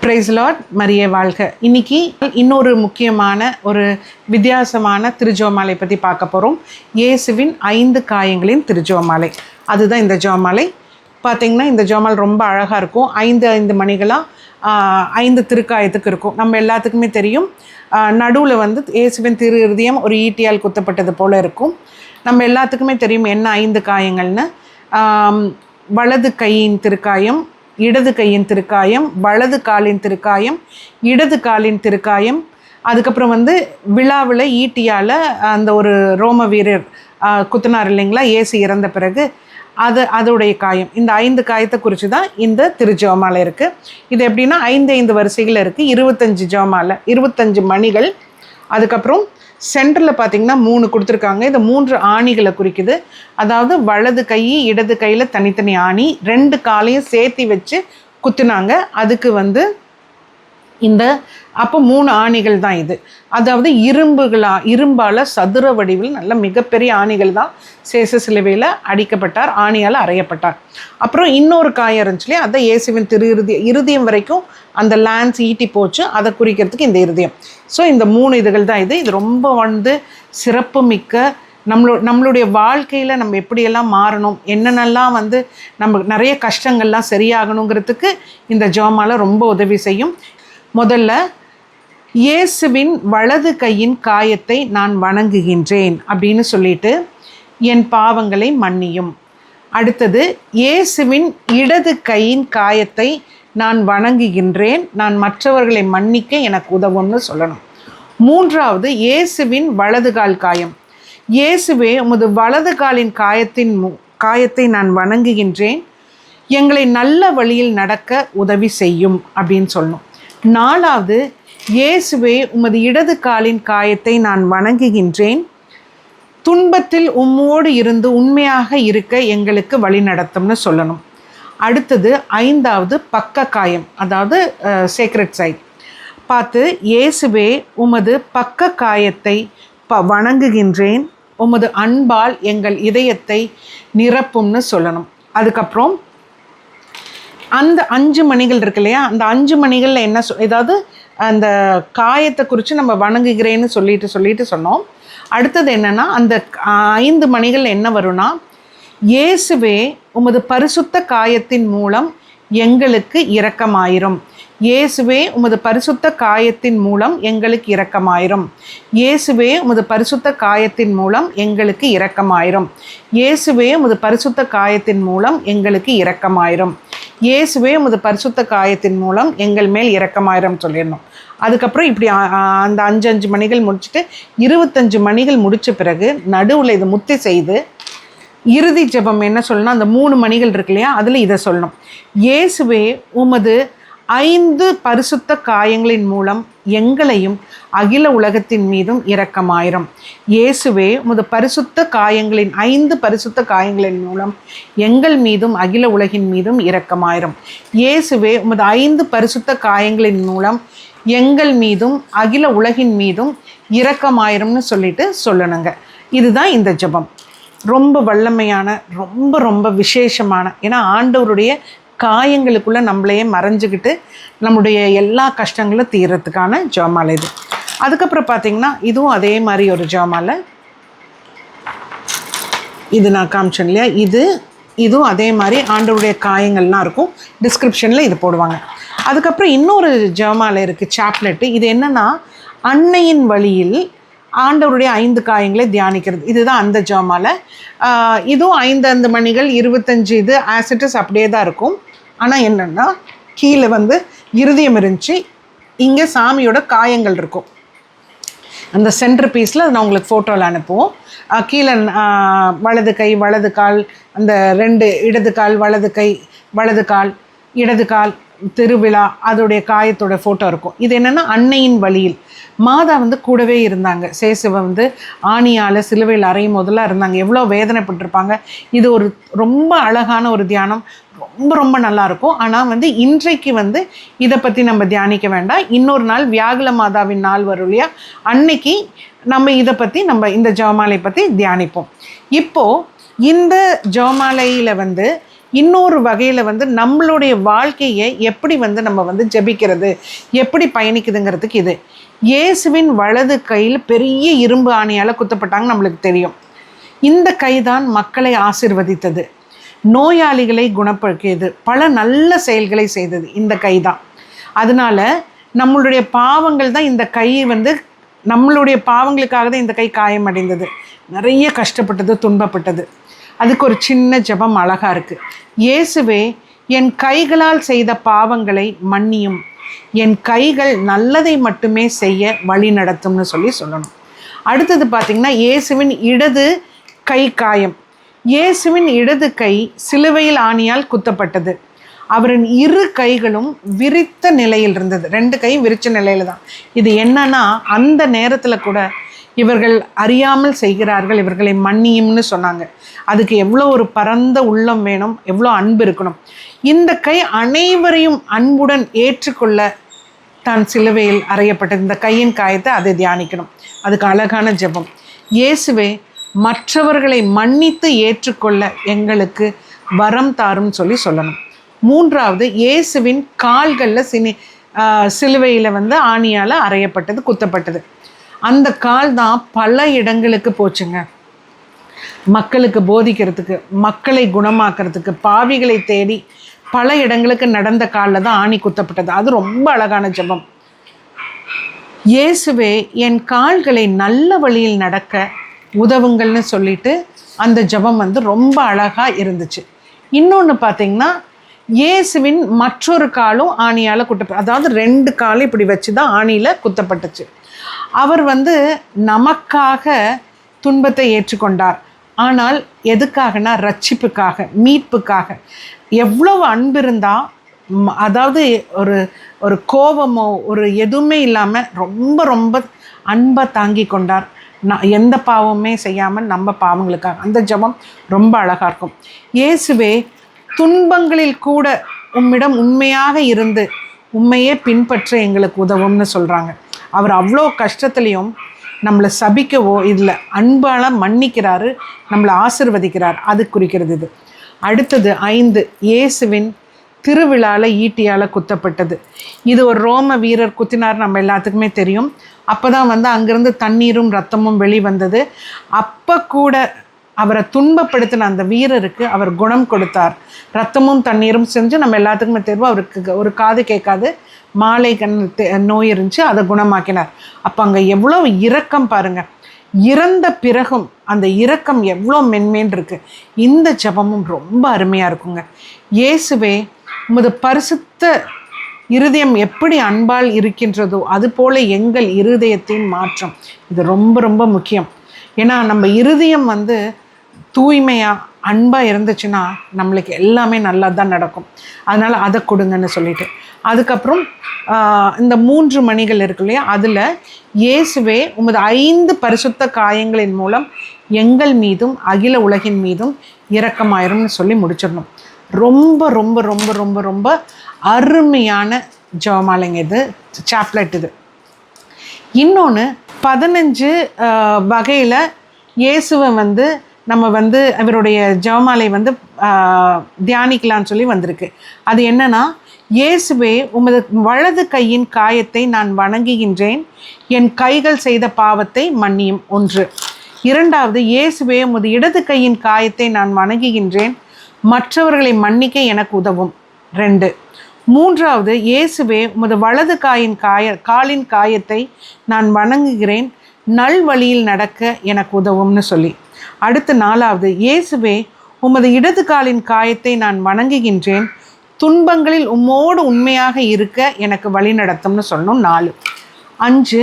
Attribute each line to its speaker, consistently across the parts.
Speaker 1: Price Lord, மரியே வாழ்க. இன்னைக்கு இன்னொரு முக்கியமான ஒரு வித்தியாசமான திருஜெபமாலை பற்றி பார்க்க போகிறோம். இயேசுவின் 5 காயங்களின் திருஜெபமாலை, அதுதான் இந்த ஜெபமாலை. பார்த்திங்கன்னா இந்த ஜெபமாலை ரொம்ப அழகாக இருக்கும். 5 மணிகளாக 5 திருக்காயத்துக்கு இருக்கும். நம்ம எல்லாத்துக்குமே தெரியும், நடுவில் வந்து இயேசுவின் திரு இருதயம் ஒரு ஈட்டியால் குத்தப்பட்டது போல் இருக்கும். நம்ம எல்லாத்துக்குமே தெரியும் என்ன 5 காயங்கள்னு. வலது கையின் திருக்காயம், இடது கையின் திருக்காயம், வலது காலின் திருக்காயம், இடது காலின் திருக்காயம், அதுக்கப்புறம் வந்து விழாவில் ஈட்டியால் அந்த ஒரு ரோம வீரர் குத்துனார் இல்லைங்களா, இயேசு இறந்த பிறகு அதோடைய காயம். இந்த 5 காயத்தை குறித்து தான் இந்த திருஜெபமாலை இருக்குது. இது எப்படின்னா 5 வரிசைகள் இருக்குது. 25 ஜெபமாலை, 25 மணிகள். அதுக்கப்புறம் சென்டரில் பார்த்திங்கன்னா 3 கொடுத்துருக்காங்க. இது 3 ஆணிகளை குறிக்குது. அதாவது வலது கை இடது கையில் தனித்தனி ஆணி, 2 காலையும் சேர்த்து வச்சு குத்துனாங்க. அதுக்கு வந்து இந்த அப்போ 3 ஆணிகள் தான் இது. அதாவது இரும்பால் சதுர வடிவில் நல்ல மிகப்பெரிய ஆணிகள் தான் சேச சிலுவையில் அடிக்கப்பட்டார், ஆணியால் அறையப்பட்டார். அப்புறம் இன்னொரு காயம் இருந்துச்சுலையே, அதை இயேசுவின் திரு இருதயம் வரைக்கும் அந்த லான்ஸ் ஈட்டி போச்சு, அதை குறிக்கிறதுக்கு இந்த இருதயம். ஸோ இந்த 3 இதுகள் தான் இது ரொம்ப வந்து சிறப்பு மிக்க. நம்மளுடைய வாழ்க்கையில் நம்ம எப்படியெல்லாம் மாறணும், என்னென்னலாம் வந்து நம்ம நிறைய கஷ்டங்கள்லாம் சரியாகணுங்கிறதுக்கு இந்த ஜெபமாலை ரொம்ப உதவி செய்யும். முதல்ல இயேசுவின் வலது கையின் காயத்தை நான் வணங்குகின்றேன் அப்படின்னு சொல்லிட்டு என் பாவங்களை மன்னியும். அடுத்தது இயேசுவின் இடது கையின் காயத்தை நான் வணங்குகின்றேன், நான் மற்றவர்களை மன்னிக்க எனக்கு உதவும்னு சொல்லணும். 3வது இயேசுவின் வலது கால் காயம். இயேசுவே, உமது வலது காலின் காயத்தை நான் வணங்குகின்றேன், எங்களை நல்ல வழியில் நடக்க உதவி செய்யும் அப்படின்னு சொல்லணும். 4வது இயேசுவே, உமது இடது காலின் காயத்தை நான் வணங்குகின்றேன், துன்பத்தில் உம்மோடு இருந்து உண்மையாக இருக்க எங்களுக்கு வழி நடத்தும்னு சொல்லணும். அடுத்தது 5வது பக்க காயம், அதாவது சேக்ரெட் சைட் பார்த்து, இயேசுவே உமது பக்க காயத்தை வணங்குகின்றேன், உமது அன்பால் எங்கள் இதயத்தை நிரப்பும்னு சொல்லணும். அதுக்கப்புறம் அந்த 5 மணிகள் இருக்கு இல்லையா, அந்த 5 மணிகளில் என்ன ஏதாவது அந்த காயத்தை குறித்து நம்ம வணங்குகிறேன்னு சொல்லிட்டு சொன்னோம். அடுத்தது என்னென்னா, அந்த 5 மணிகள் என்ன வரும்னா, இயேசுவே உமது பரிசுத்த காயத்தின் மூலம் எங்களுக்கு இரக்கமாயிரும், இயேசுவே உமது பரிசுத்த காயத்தின் மூலம் எங்களுக்கு இரக்கமாயிரும், இயேசுவே உமது பரிசுத்த காயத்தின் மூலம் எங்களுக்கு இரக்கமாயிரும், இயேசுவே உமது பரிசுத்த காயத்தின் மூலம் எங்களுக்கு இரக்கமாயிரும், இயேசுவே உமது பரிசுத்த காயத்தின் மூலம் எங்கள் மேல் இரக்கமாயிரம் சொல்லிடணும். அதுக்கப்புறம் இப்படி அந்த 5 மணிகள் முடிச்சுட்டு 25 மணிகள் முடித்த பிறகு நடுவில் இதை முத்தி செய்து இறுதி ஜெபம் என்ன சொல்லணும், அந்த 3 மணிகள் இருக்கு இல்லையா, அதில் இதை சொல்லணும். இயேசுவே உமது 5 பரிசுத்த காயங்களின் மூலம் எங்களையும் அகில உலகத்தின் மீதும் இரக்கமாயிரம், இயேசுவே உமது பரிசுத்த காயங்களின் 5 பரிசுத்த காயங்களின் மூலம் எங்கள் மீதும் அகில உலகின் மீதும் இரக்கமாயிரம், இயேசுவே உமது 5 பரிசுத்த காயங்களின் மூலம் எங்கள் மீதும் அகில உலகின் மீதும் இரக்கமாயிரம்னு சொல்லிட்டு சொல்லணுங்க. இதுதான் இந்த ஜெபம். ரொம்ப வல்லமையான, ரொம்ப ரொம்ப விசேஷமான. ஏன்னா ஆண்டவருடைய காயங்களுக்குள்ளே நம்மளையே மறைஞ்சிக்கிட்டு நம்முடைய எல்லா கஷ்டங்களும் தீர்றதுக்கான ஜெபமாலை இது. அதுக்கப்புறம் பார்த்திங்கன்னா இதுவும் அதே மாதிரி ஒரு ஜெபமாலை. இது நான் காமிச்சேன் இல்லையா, இதுவும் அதே மாதிரி ஆண்டவருடைய காயங்கள்லாம் இருக்கும். டிஸ்கிரிப்ஷனில் இது போடுவாங்க. அதுக்கப்புறம் இன்னொரு ஜெபமாலை இருக்குது, சாப்லெட்டு. இது என்னென்னா, அன்னையின் வழியில் ஆண்டவருடைய 5 காயங்களை தியானிக்கிறது. இதுதான் அந்த ஜெபமாலை. இதுவும் 5 மணிகள் 25 இது ஆசிட்டஸ் அப்படியே தான் இருக்கும். ஆனால் என்னென்னா, கீழே வந்து இருதயம் இருந்துச்சு, இங்கே சாமியோட காயங்கள் இருக்கும். அந்த சென்டர் பீஸில் நான் உங்களுக்கு ஃபோட்டோவில் அனுப்புவோம். கீழே வலது கை வலது கால், அந்த 2 இடது கால் வலது கை வலது கால் இடது கால் திருவிழா, அதோடைய காயத்தோட ஃபோட்டோ இருக்கும். இது என்னென்னா, அன்னையின் வழியில் மாதா வந்து கூடவே இருந்தாங்க. சேசுவை வந்து ஆணியால் சிலுவையில் அறையும் முதல்ல இருந்தாங்க. எவ்வளோ வேதனைப்பட்டிருப்பாங்க. இது ஒரு ரொம்ப அழகான ஒரு தியானம், ரொம்ப ரொம்ப நல்லாயிருக்கும். ஆனால் வந்து இன்றைக்கு வந்து இதை பற்றி நம்ம தியானிக்க வேண்டாம். இன்னொரு நாள் வியாகுல மாதாவின் நாள் வரும் இல்லையா, அன்னைக்கு நம்ம இதை பற்றி நம்ம இந்த ஜெபமாலை பற்றி தியானிப்போம். இப்போது இந்த ஜெபமாலையில் வந்து இன்னொரு வகையில் வந்து நம்மளுடைய வாழ்க்கையை எப்படி வந்து நம்ம வந்து ஜெபிக்கிறது, எப்படி பயணிக்குதுங்கிறதுக்கு இது. இயேசுவின் வலது கையில் பெரிய இரும்பு ஆணியால் குத்தப்பட்டாங்க, நம்மளுக்கு தெரியும். இந்த கைதான் மக்களை ஆசீர்வதித்தது, நோயாளிகளை குணப்படுத்தியது, பல நல்ல செயல்களை செய்தது இந்த கைதான். அதனால நம்மளுடைய பாவங்கள் தான் இந்த கை வந்து, நம்மளுடைய பாவங்களுக்காக தான் இந்த கை காயமடைந்தது, நிறைய கஷ்டப்பட்டது, துன்பப்பட்டது. அதுக்கு ஒரு சின்ன ஜெபம் அழகாக இருக்குது. இயேசுவே, என் கைகளால் செய்த பாவங்களை மன்னியும், என் கைகள் நல்லதை மட்டுமே செய்ய வழி நடத்தும்னு சொல்லணும். அடுத்தது பார்த்திங்கன்னா, இயேசுவின் இடது கை காயம். இயேசுவின் இடது கை சிலுவையில் ஆணியால் குத்தப்பட்டது. அவரின் இரு கைகளும் விரித்த நிலையில் இருந்தது, 2 கையும் விரிச்ச நிலையில் தான். இது என்னன்னா, அந்த நேரத்தில் கூட இவர்கள் அறியாமல் செய்கிறார்கள், இவர்களை மன்னியும்னு சொன்னாங்க. அதுக்கு எவ்வளோ ஒரு பரந்த உள்ளம் வேணும், எவ்வளோ அன்பு இருக்கணும். இந்த கை அனைவரையும் அன்புடன் ஏற்றுக்கொள்ள தான் சிலுவையில் அறையப்பட்டது. இந்த கையின் காயத்தை அதை தியானிக்கணும். அதுக்கு அழகான ஜெபம், இயேசுவே, மற்றவர்களை மன்னித்து ஏற்றுக்கொள்ள எங்களுக்கு வரம் தாரும் சொல்லணும். மூன்றாவது, இயேசுவின் கால்களில் சிலுவையில் வந்து ஆணியால் அறையப்பட்டது, குத்தப்பட்டது. அந்த கால் தான் பல இடங்களுக்கு போச்சுங்க. மக்களுக்கு போதிக்கிறதுக்கு, மக்களை குணமாக்கிறதுக்கு, பாவிகளை தேடி பல இடங்களுக்கு நடந்த காலில் தான் ஆணி குத்தப்பட்டது. அது ரொம்ப அழகான ஜெபம். இயேசுவே, என் கால்களை நல்ல வழியில் நடக்க உதவுங்கள்னு சொல்லிட்டு அந்த ஜெபம் வந்து ரொம்ப அழகாக இருந்துச்சு. இன்னொன்று பார்த்திங்கன்னா, இயேசுவின் மற்றொரு காலும் ஆணியால் குத்தப்பட்டு, அதாவது 2 காலும் இப்படி வச்சு தான் ஆணியில் குத்தப்பட்டுச்சு. அவர் வந்து நமக்காக துன்பத்தை ஏற்றுக்கொண்டார். ஆனால் எதுக்காகனா, ரட்சிப்புக்காக, மீட்புக்காக. எவ்வளவு அன்பு இருந்தால், அதாவது ஒரு கோபமோ ஒரு எதுவுமே இல்லாமல் ரொம்ப ரொம்ப அன்பாக தாங்கி கொண்டார். எந்த பாவமே செய்யாமல் நம்ம பாவங்களுக்காக. அந்த ஜெபம் ரொம்ப அழகாக இருக்கும். இயேசுவே, துன்பங்களில் கூட உம்மிடம் உண்மையாக இருந்து உண்மையே பின்பற்ற எங்களுக்கு உதவும்னு சொல்கிறாங்க. அவர் அவ்வளோ கஷ்டத்துலேயும் நம்மளை சபிக்கவோ இல்லை, அன்பால் மன்னிக்கிறாரு, நம்மளை ஆசிர்வதிக்கிறார். அது குறிக்கிறது இது. அடுத்தது 5, இயேசுவின் திருவிழாவில் ஈட்டியால் குத்தப்பட்டது. இது ஒரு ரோம வீரர் குத்தினார், நம்ம எல்லாத்துக்குமே தெரியும். அப்போ தான் வந்து அங்கேருந்து தண்ணீரும் ரத்தமும் வெளிவந்தது. அப்போ கூட அவரை துன்பப்படுத்தின அந்த வீரருக்கு அவர் குணம் கொடுத்தார். ரத்தமும் தண்ணீரும் செஞ்சு, நம்ம எல்லாத்துக்குமே தெரியும், அவருக்கு ஒரு காது கேட்காது, மாலை கண் நோய் இருந்துச்சு, அதை குணமாக்கினார். அப்போ அங்கே எவ்வளோ இரக்கம் பாருங்கள். இறந்த பிறகும் அந்த இரக்கம் எவ்வளோ மென்மேன் இருக்குது. இந்த ஜெபமும் ரொம்ப அருமையாக இருக்குங்க. இயேசுவே, உமது பரிசுத்த இருதயம் எப்படி அன்பால் இருக்கின்றதோ அதுபோல் எங்கள் இருதயத்தின் மாற்றம். இது ரொம்ப ரொம்ப முக்கியம். ஏன்னா நம்ம இருதயம் வந்து தூய்மையாக அன்பாக இருந்துச்சுன்னா நம்மளுக்கு எல்லாமே நல்லா தான் நடக்கும். அதனால் அதை கொடுங்கன்னு சொல்லிட்டு, அதுக்கப்புறம் இந்த 3 மணிகள் இருக்கு இல்லையா, அதில் இயேசுவே, உமது 5 பரிசுத்த காயங்களின் மூலம் எங்கள் மீதும் அகில உலகின் மீதும் இரக்கமாயிரும்னு சொல்லி முடிச்சிடணும். ரொம்ப ரொம்ப ரொம்ப ரொம்ப ரொம்ப அருமையான ஜெபமாலைங்க இது, சாப்லெட் இது. இன்னொன்று 15 வகையில் இயேசுவை வந்து நம்ம வந்து அவருடைய ஜெபமாலை வந்து தியானிக்கலான்னு சொல்லி வந்திருக்கு. அது என்னன்னா, இயேசுவே, உமது வலது கையின் காயத்தை நான் வணங்குகின்றேன், என் கைகள் செய்த பாவத்தை மன்னியும் 1. 2வது, இயேசுவே, உமது இடது கையின் காயத்தை நான் வணங்குகின்றேன், மற்றவர்களை மன்னிக்க எனக்கு உதவும் 2. 3வது, இயேசுவே, உமது வலது காலின் காயத்தை நான் வணங்குகிறேன், நல் வழியில் நடக்க எனக்கு உதவும்னு சொல்லி. அடுத்து 4வது, இயேசுவே, உமது இடது காலின் காயத்தை நான் வணங்குகின்றேன், துன்பங்களில் உம்மோடு உண்மையாக இருக்க எனக்கு வழி நடத்தும்னு சொல்லணும் 4. 5,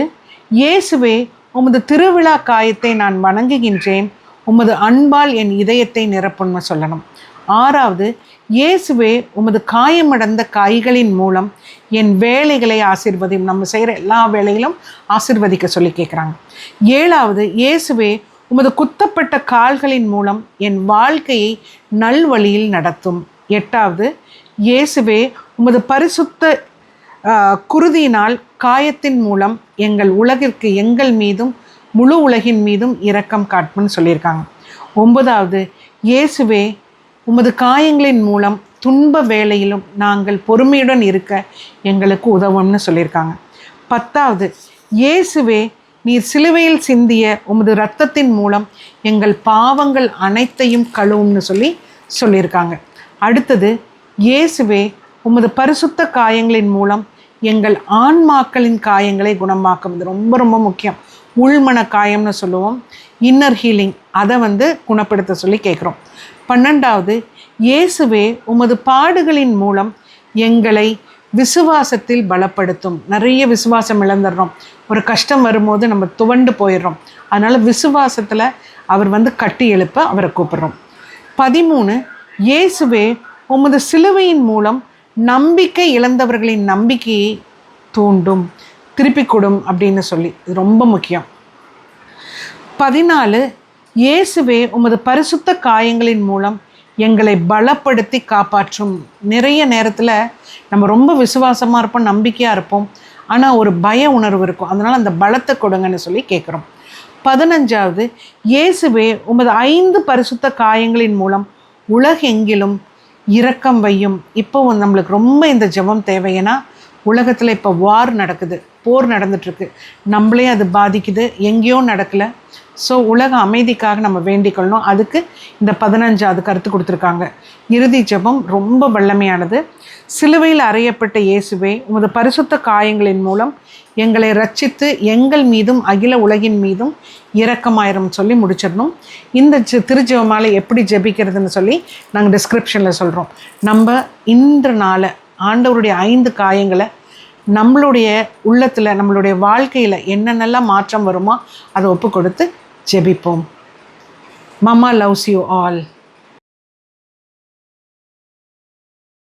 Speaker 1: இயேசுவே, உமது திருவிழா காயத்தை நான் வணங்குகின்றேன், உமது அன்பால் என் இதயத்தை நிரப்பும்னு சொல்லணும். 6வது, இயேசுவே, உமது காயமடைந்த கைகளின் மூலம் என் வேலைகளை ஆசீர்வதியும். நம்ம செய்கிற எல்லா வேலையிலும் ஆசீர்வதிக்க சொல்லி கேட்குறாங்க. 7வது, இயேசுவே, உமது குத்தப்பட்ட கால்களின் மூலம் என் வாழ்க்கையை நல்வழியில் நடத்தும். 8வது, இயேசுவே, உமது பரிசுத்த குருதியினால் காயத்தின் மூலம் எங்கள் மீதும் முழு உலகின் மீதும் இரக்கம் காட்டும்னு சொல்லியிருக்காங்க. 9வது, இயேசுவே, உமது காயங்களின் மூலம் துன்ப வேளையிலும் நாங்கள் பொறுமையுடன் இருக்க எங்களுக்கு உதவும்னு சொல்லியிருக்காங்க. 10வது, இயேசுவே நீர் சிலுவையில் சிந்திய உமது இரத்தத்தின் மூலம் எங்கள் பாவங்கள் அனைத்தையும் கழுவும்னு சொல்லியிருக்காங்க. அடுத்தது, இயேசுவே உமது பரிசுத்த காயங்களின் மூலம் எங்கள் ஆன்மாக்களின் காயங்களை குணமாக்கும். இது ரொம்ப ரொம்ப முக்கியம். உள்மன காயம்னு சொல்லுவோம், இன்னர் ஹீலிங், அதை குணப்படுத்த சொல்லி கேட்குறோம். 12வது, இயேசுவே உமது பாடுகளின் மூலம் எங்களை விசுவாசத்தில் பலப்படுத்தும். நிறைய விசுவாசம் இழந்துடுறோம். ஒரு கஷ்டம் வரும்போது நம்ம துவண்டு போயிடுறோம். அதனால் விசுவாசத்தில் அவர் கட்டி எழுப்ப அவரை கூப்பிடுறோம். 13, இயேசுவே உமது சிலுவையின் மூலம் நம்பிக்கை இழந்தவர்களின் நம்பிக்கையை தூண்டும், திருப்பி கொடும் அப்படின்னு சொல்லி, இது ரொம்ப முக்கியம். 14, இயேசுவே உமது பரிசுத்த காயங்களின் மூலம் எங்களை பலப்படுத்தி காப்பாற்றும். நிறைய நேரத்தில் நம்ம ரொம்ப விசுவாசமாக இருப்போம், நம்பிக்கையாக இருப்போம், ஆனால் ஒரு பய உணர்வு இருக்கும். அதனால் அந்த பலத்தை கொடுங்கன்னு சொல்லி கேட்குறோம். 15வது, இயேசுவே உமது 5 பரிசுத்த காயங்களின் மூலம் உலகெங்கிலும் இரக்கம் வையும். இப்போ நம்மளுக்கு ரொம்ப இந்த ஜெபம் தேவை. ஏன்னா உலகத்தில் இப்போ வார் நடக்குது, போர் நடந்துட்டுருக்கு, நம்மளே அது பாதிக்குது, எங்கேயோ நடக்கலை. ஸோ உலக அமைதிக்காக நம்ம வேண்டிக்கொள்ளணும். அதுக்கு இந்த 15வது கருத்து கொடுத்துருக்காங்க. இறுதி ஜெபம் ரொம்ப வல்லமையானது. சிலுவையில் அறையப்பட்ட இயேசுவே உமது பரிசுத்த காயங்களின் மூலம் எங்களை ரட்சித்து எங்கள் மீதும் அகில உலகின் மீதும் இரக்கமாயிரும் சொல்லி முடிச்சிடணும். இந்த திருஜெபமாலை எப்படி ஜெபிக்கிறதுன்னு சொல்லி நாங்கள் டிஸ்கிரிப்ஷனில் சொல்கிறோம். நம்ம இன்று நாளை ஆண்டவருடைய 5 காயங்களை நம்மளுடைய உள்ளத்தில், நம்மளுடைய வாழ்க்கையில் என்னென்னலாம் மாற்றம் வருமோ அதை ஒப்பு கொடுத்து ஜெபிப்போம். Mama loves you all.